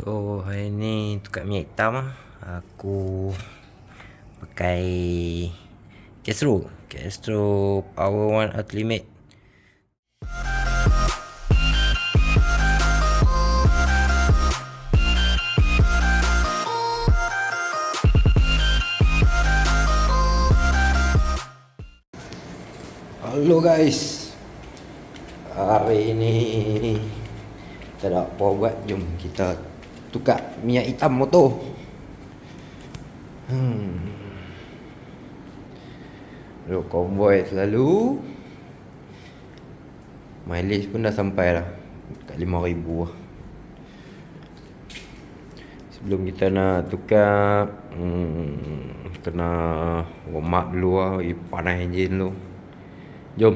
So hari ni tukar minyak hitam aku pakai Castro Power One Ultimate. Halo guys, hari ini kita tak apa buat, jom kita tukar minyak hitam motor. Dulu konvoi selalu, mileage pun dah sampai dah kat 5,000 lah. Sebelum kita nak tukar, kena warm up dulu lah, panas enjin dulu. Jom.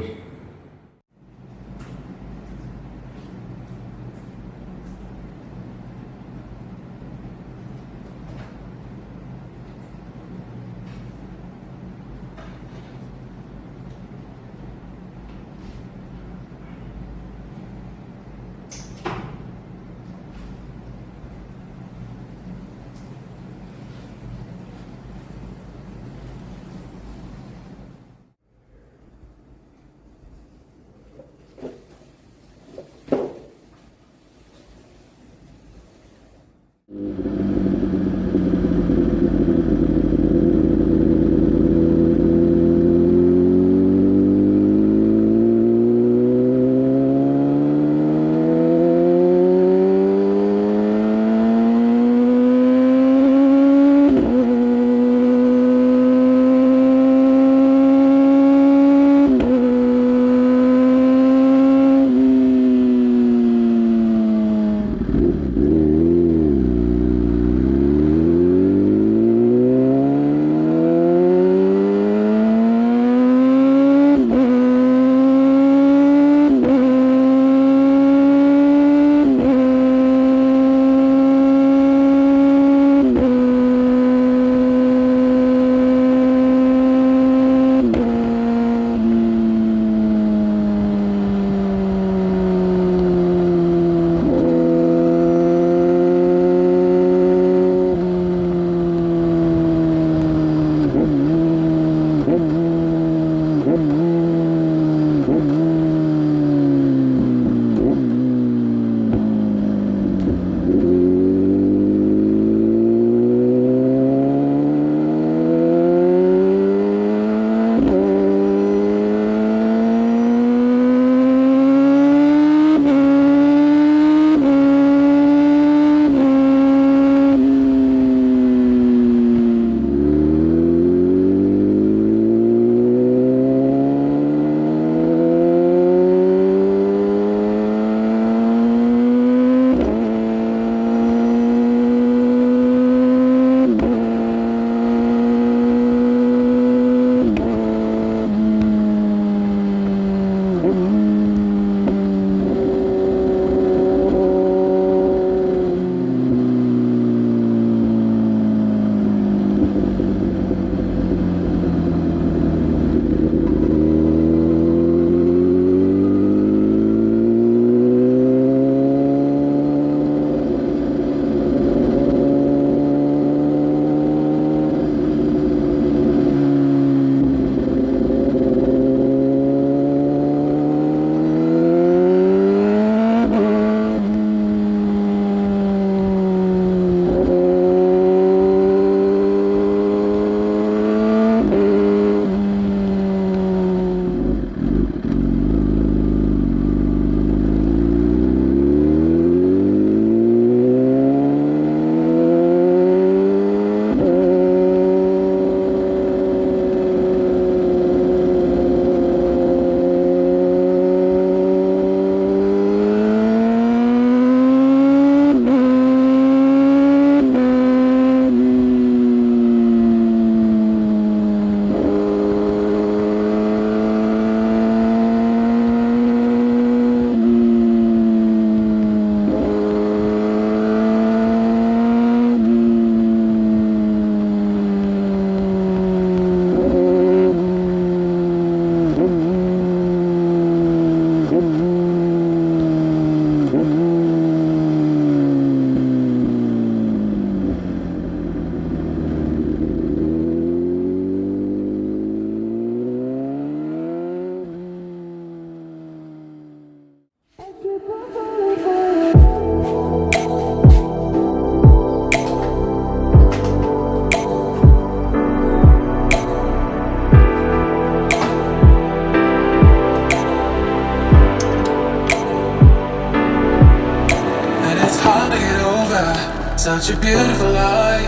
it's hard to get over such a beautiful lie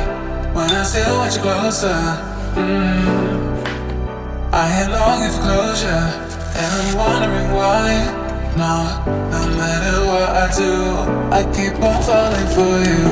when I still want you closer. I am longing for closure, and I'm wondering why. No matter what I do, I keep on falling for you.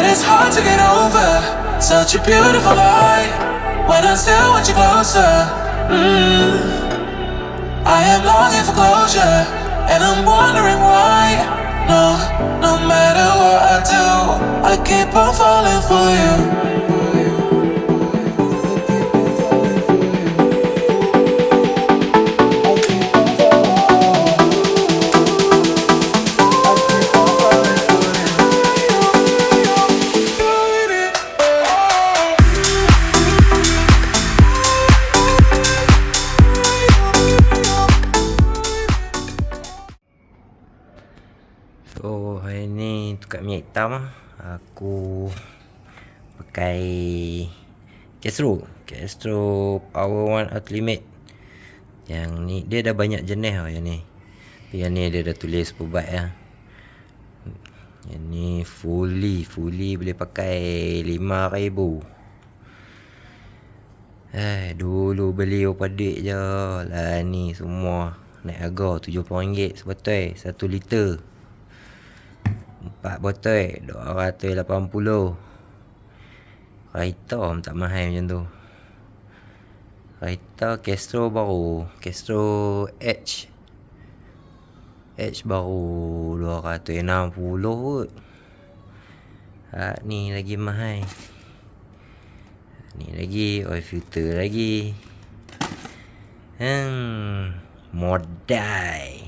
It's hard to get over such a beautiful lie when I still want you closer. I am longing for closure, and I'm wondering why. No matter what I do, I keep on falling for you. So hari ni tukaq minyak hitam, aku pakai Castro Power One Ultimate. Yang ni dia dah banyak jenis tau yang ni. Tapi yang ni dia dah tulis pebat lah. Yang ni fully boleh pakai 5,000. Dulu beli berapa duit je lah, ni semua naik harga RM70 sebotol 1 liter. 4 botol $280. Raita tak mahal macam tu. Raita Castro baru, Castro H baru $260 kot. Ni lagi mahal. Ni lagi oil filter lagi. Modai.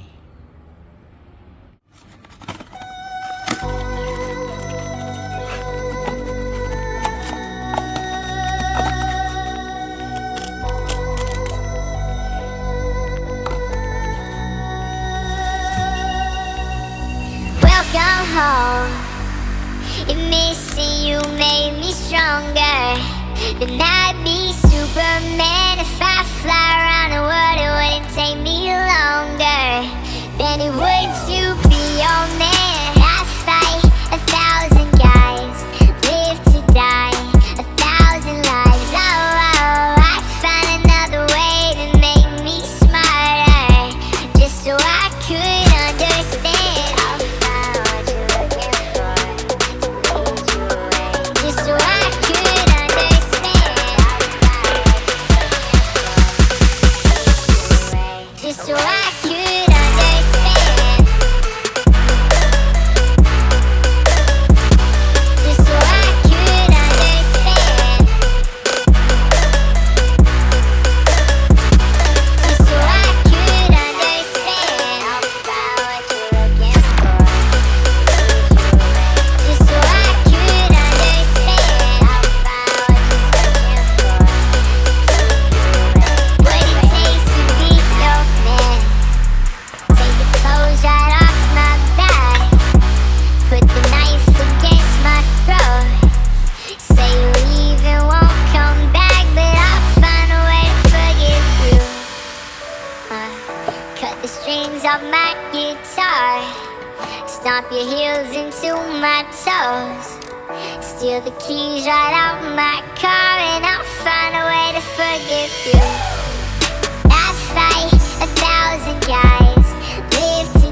Welcome home. If missing you made me stronger, then I'd be Superman. If I fly around the world, it wouldn't take me longer than it would to be your man. I fight 1,000 guys, live to die 1,000 lives. I find another way to make me smarter, just so I could understand. Stomp your heels into my toes. Steal the keys right out my car, and I'll find a way to forgive you. I fight 1,000 guys, live to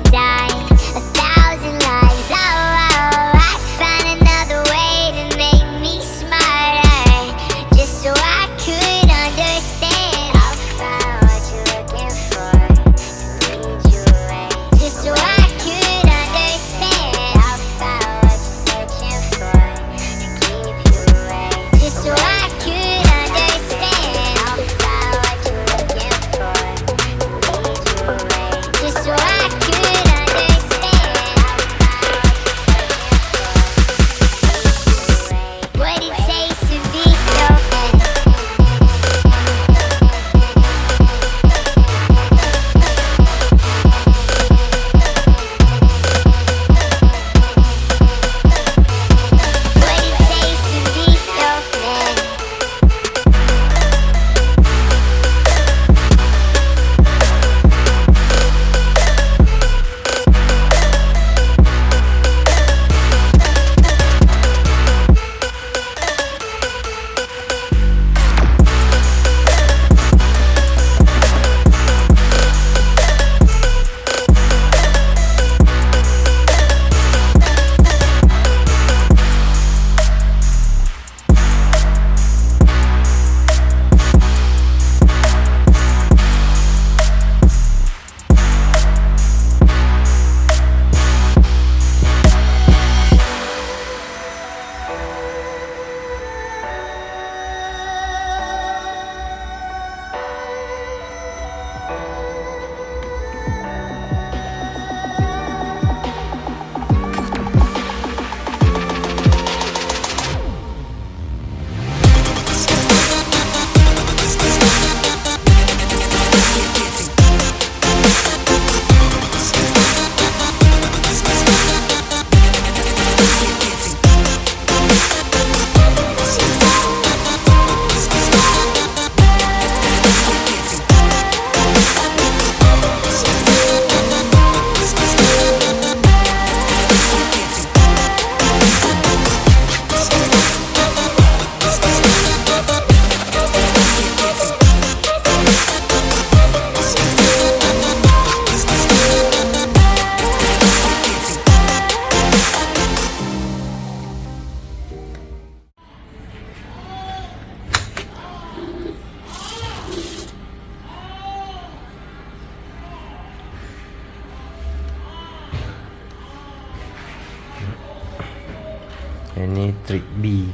Yang ni trip B.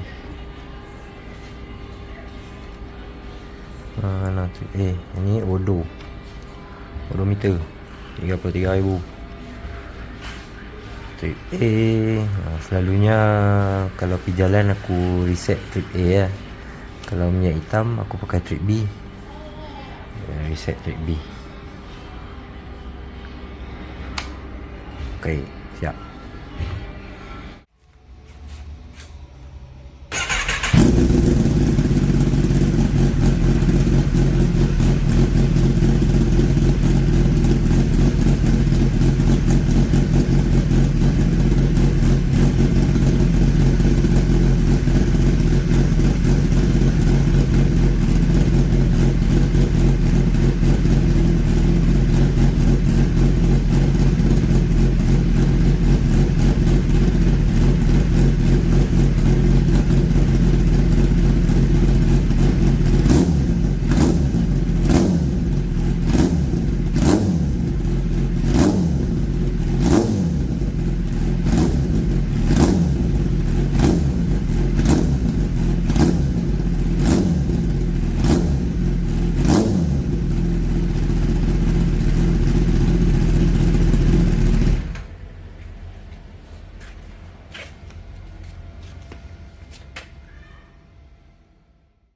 Mana trip A? Yang ni odometer 33,000. Trip A, selalunya kalau pergi jalan aku reset trip A lah. Kalau minyak hitam aku pakai trip B. Reset trip B. Okay, siap.